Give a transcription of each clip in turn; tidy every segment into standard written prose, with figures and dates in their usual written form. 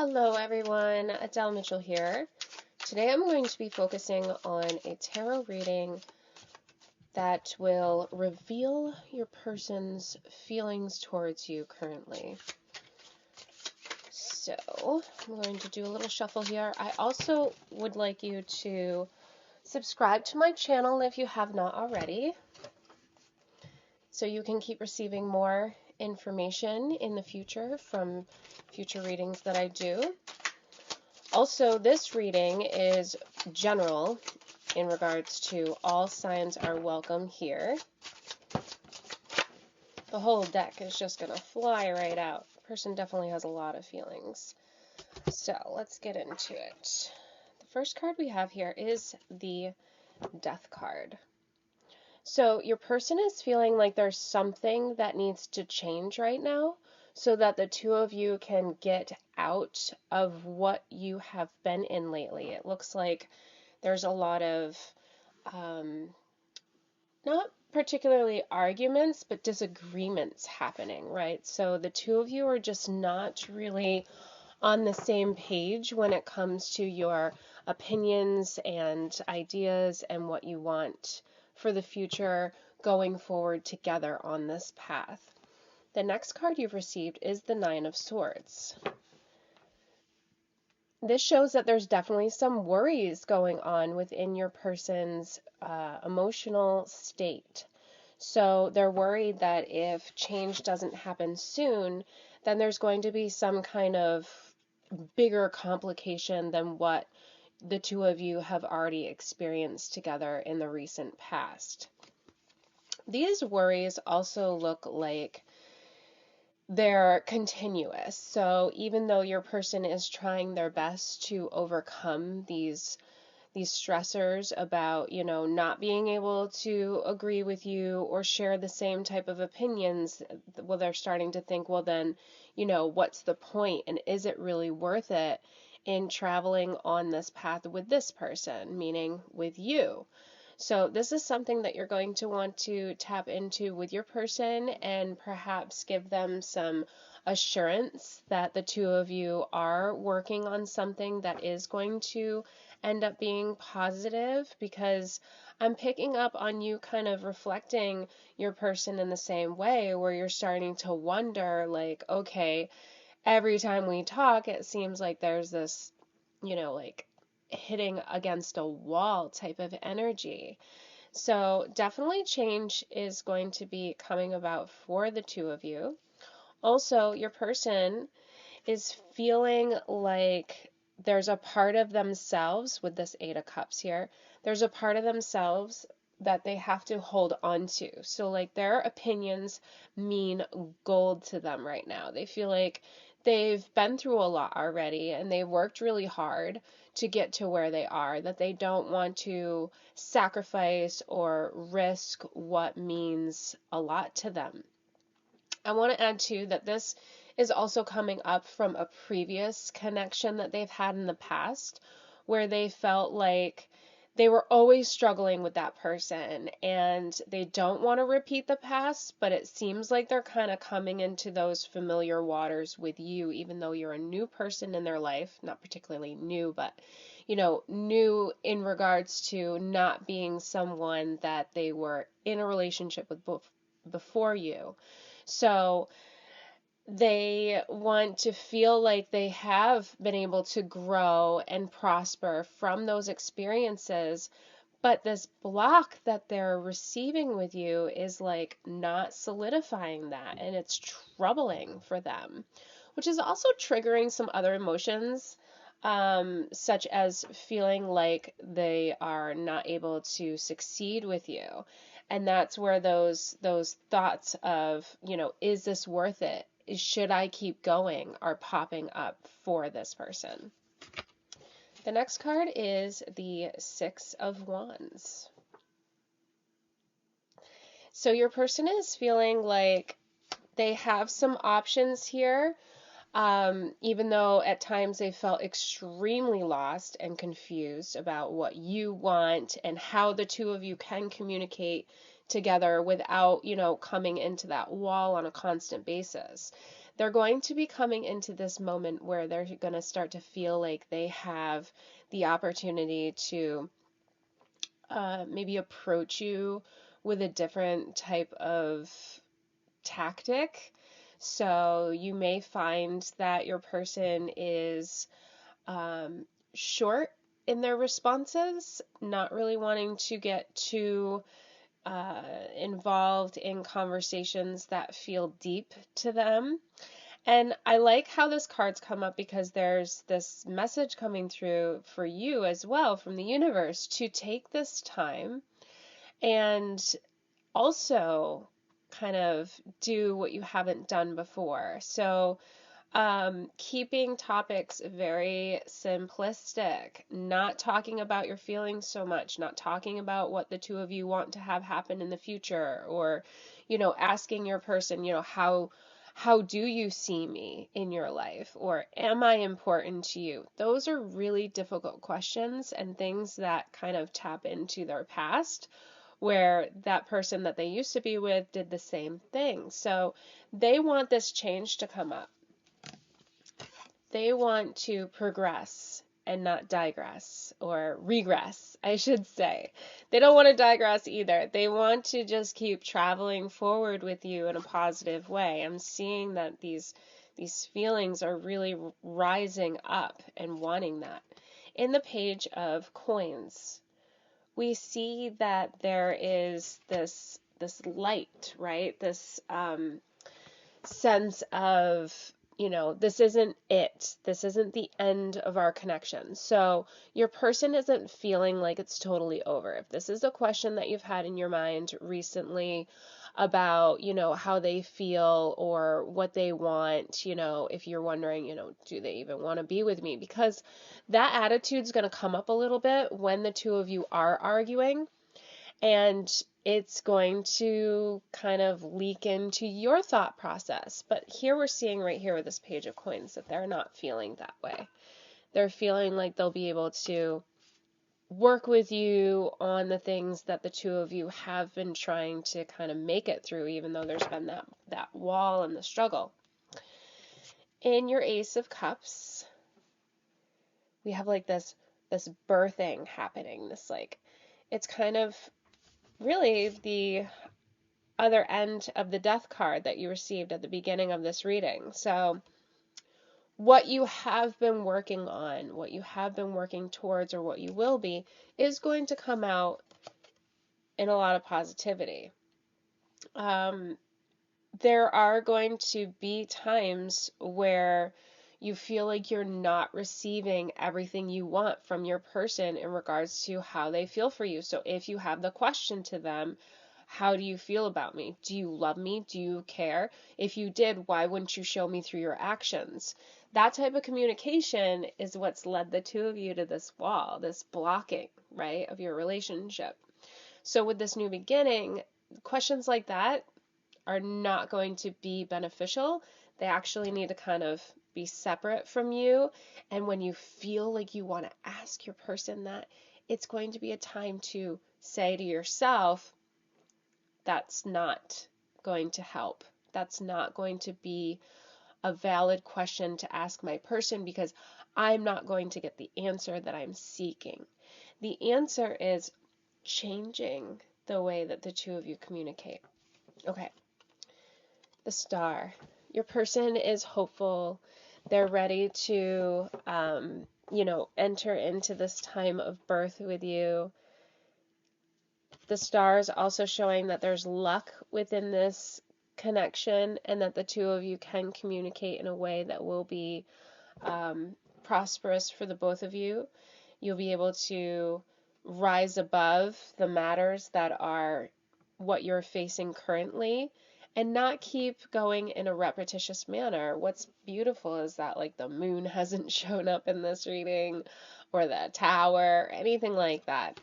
Hello everyone, Adele Mitchell here. Today I'm going to be focusing on a tarot reading that will reveal your person's feelings towards you currently. So I'm going to do a little shuffle here. I also would like you to subscribe to my channel if you have not already, so you can keep receiving more information in the future from future readings that I do. Also, this reading is general in regards to all signs are welcome here. The whole deck is just going to fly right out. The person definitely has a lot of feelings. So let's get into it. The first card we have here is the Death card. So your person is feeling like there's something that needs to change right now, so that the two of you can get out of what you have been in lately. It looks like there's a lot of, not particularly arguments, but disagreements happening, right? So the two of you are just not really on the same page when it comes to your opinions and ideas and what you want for the future going forward together on this path. The next card you've received is the Nine of Swords. This shows that there's definitely some worries going on within your person's emotional state. So they're worried that if change doesn't happen soon, then there's going to be some kind of bigger complication than what the two of you have already experienced together in the recent past. These worries also look like they're continuous. So even though your person is trying their best to overcome these stressors about, not being able to agree with you or share the same type of opinions, well, they're starting to think, well, then, what's the point? And is it really worth it in traveling on this path with this person, meaning with you? So this is something that you're going to want to tap into with your person and perhaps give them some assurance that the two of you are working on something that is going to end up being positive, because I'm picking up on you kind of reflecting your person in the same way, where you're starting to wonder, like, okay, every time we talk, it seems like there's this, like hitting against a wall type of energy. So definitely change is going to be coming about for the two of you. Also, your person is feeling like there's a part of themselves with this Eight of Cups here. There's a part of themselves that they have to hold on to. So like their opinions mean gold to them right now. They feel like they've been through a lot already and they've worked really hard to get to where they are, that they don't want to sacrifice or risk what means a lot to them. I want to add too that this is also coming up from a previous connection that they've had in the past, where they felt like they were always struggling with that person and they don't want to repeat the past, but it seems like they're kind of coming into those familiar waters with you, even though you're a new person in their life, not particularly new, but new in regards to not being someone that they were in a relationship with before you. So they want to feel like they have been able to grow and prosper from those experiences, but this block that they're receiving with you is like not solidifying that, and it's troubling for them, which is also triggering some other emotions, such as feeling like they are not able to succeed with you. And that's where those thoughts of, is this worth it? Should I keep going, are popping up for this person. The next card is the Six of Wands. So your person is feeling like they have some options here, even though at times they felt extremely lost and confused about what you want and how the two of you can communicate together without, coming into that wall on a constant basis. they're going to be coming into this moment where they're going to start to feel like they have the opportunity to maybe approach you with a different type of tactic. So you may find that your person is short in their responses, not really wanting to get too involved in conversations that feel deep to them. And I like how this card's come up because there's this message coming through for you as well from the universe to take this time and also kind of do what you haven't done before. So keeping topics very simplistic, not talking about your feelings so much, not talking about what the two of you want to have happen in the future, or, asking your person, how do you see me in your life? Or am I important to you? Those are really difficult questions and things that kind of tap into their past, where that person that they used to be with did the same thing. So they want this change to come up. They want to progress and not digress, or regress, I should say. They don't want to digress either. They want to just keep traveling forward with you in a positive way. I'm seeing that these feelings are really rising up and wanting that. In the Page of Coins, we see that there is this light, right? This sense of, this isn't it. This isn't the end of our connection. So your person isn't feeling like it's totally over. If this is a question that you've had in your mind recently about, how they feel or what they want, if you're wondering, do they even want to be with me? Because that attitude's going to come up a little bit when the two of you are arguing. And it's going to kind of leak into your thought process. But here we're seeing right here with this Page of Coins that they're not feeling that way. They're feeling like they'll be able to work with you on the things that the two of you have been trying to kind of make it through, even though there's been that wall and the struggle. In your Ace of Cups, we have like this birthing happening. This it's kind of really the other end of the Death card that you received at the beginning of this reading. So what you have been working on, what you have been working towards, or what you will be, is going to come out in a lot of positivity. There are going to be times where you feel like you're not receiving everything you want from your person in regards to how they feel for you. So if you have the question to them, how do you feel about me? Do you love me? Do you care? If you did, why wouldn't you show me through your actions? That type of communication is what's led the two of you to this wall, this blocking, right, of your relationship. So with this new beginning, questions like that are not going to be beneficial. They actually need to kind of be separate from you. And when you feel like you want to ask your person that, it's going to be a time to say to yourself, that's not going to help. That's not going to be a valid question to ask my person, because I'm not going to get the answer that I'm seeking. The answer is changing the way that the two of you communicate. Okay. The Star. Your person is hopeful. They're ready to, enter into this time of birth with you. The Star is also showing that there's luck within this connection and that the two of you can communicate in a way that will be prosperous for the both of you. You'll be able to rise above the matters that are what you're facing currently and not keep going in a repetitious manner. What's beautiful is that the moon hasn't shown up in this reading, or the Tower, or anything like that.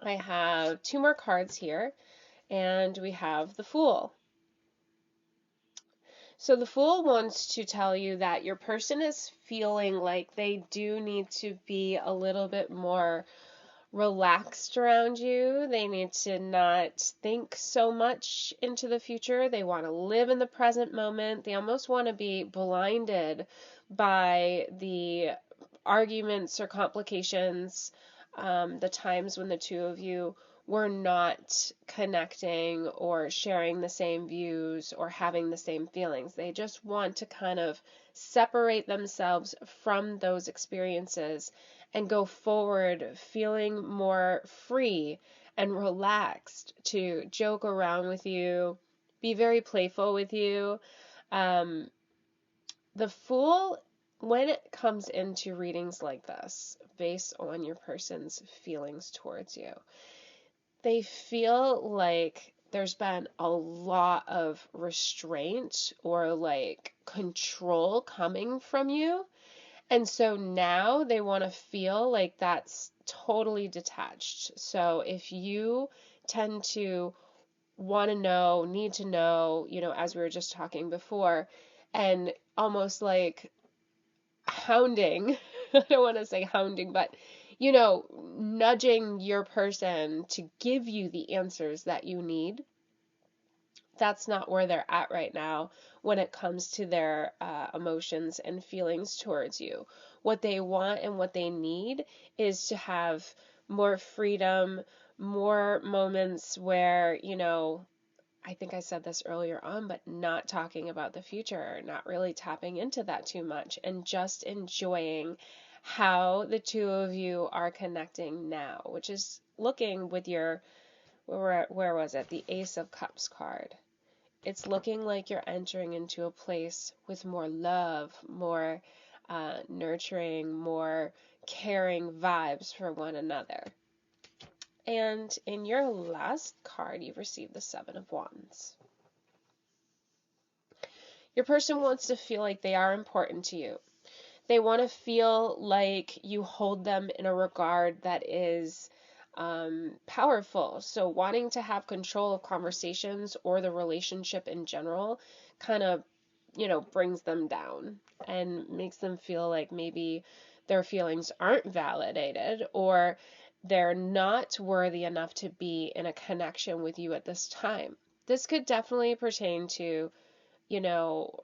I have 2 more cards here, and we have the Fool. So the Fool wants to tell you that your person is feeling like they do need to be a little bit more relaxed around you. They need to not think so much into the future. They want to live in the present moment. They almost want to be blinded by the arguments or complications, the times when the two of you were not connecting or sharing the same views or having the same feelings. They just want to kind of separate themselves from those experiences and go forward feeling more free and relaxed to joke around with you, be very playful with you. The Fool, when it comes into readings like this, based on your person's feelings towards you, they feel like there's been a lot of restraint or like control coming from you. And so now they want to feel like that's totally detached. So if you tend to want to know, need to know, as we were just talking before, and almost like hounding, I don't want to say hounding, but, nudging your person to give you the answers that you need, that's not where they're at right now when it comes to their emotions and feelings towards you. What they want and what they need is to have more freedom, more moments where, I think I said this earlier on, but not talking about the future, not really tapping into that too much, and just enjoying how the two of you are connecting now, which is looking with your, where was it? The Ace of Cups card. It's looking like you're entering into a place with more love, more nurturing, more caring vibes for one another. And in your last card, you received the Seven of Wands. Your person wants to feel like they are important to you. They want to feel like you hold them in a regard that is powerful. So wanting to have control of conversations or the relationship in general kind of, brings them down and makes them feel like maybe their feelings aren't validated or they're not worthy enough to be in a connection with you at this time. This could definitely pertain to,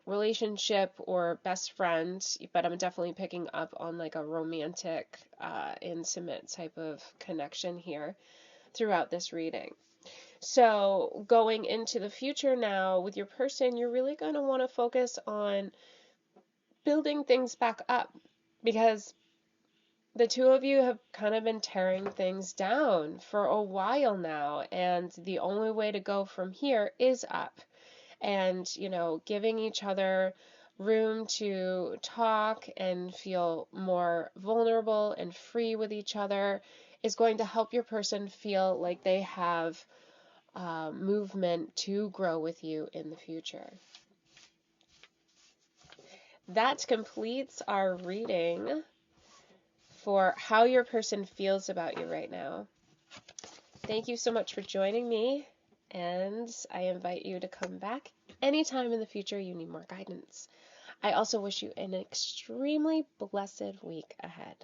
relationship or best friend, but I'm definitely picking up on like a romantic, intimate type of connection here throughout this reading. So going into the future now with your person, you're really going to want to focus on building things back up because the two of you have kind of been tearing things down for a while now, and the only way to go from here is up. And, giving each other room to talk and feel more vulnerable and free with each other is going to help your person feel like they have movement to grow with you in the future. That completes our reading for how your person feels about you right now. Thank you so much for joining me, and I invite you to come back anytime in the future you need more guidance. I also wish you an extremely blessed week ahead.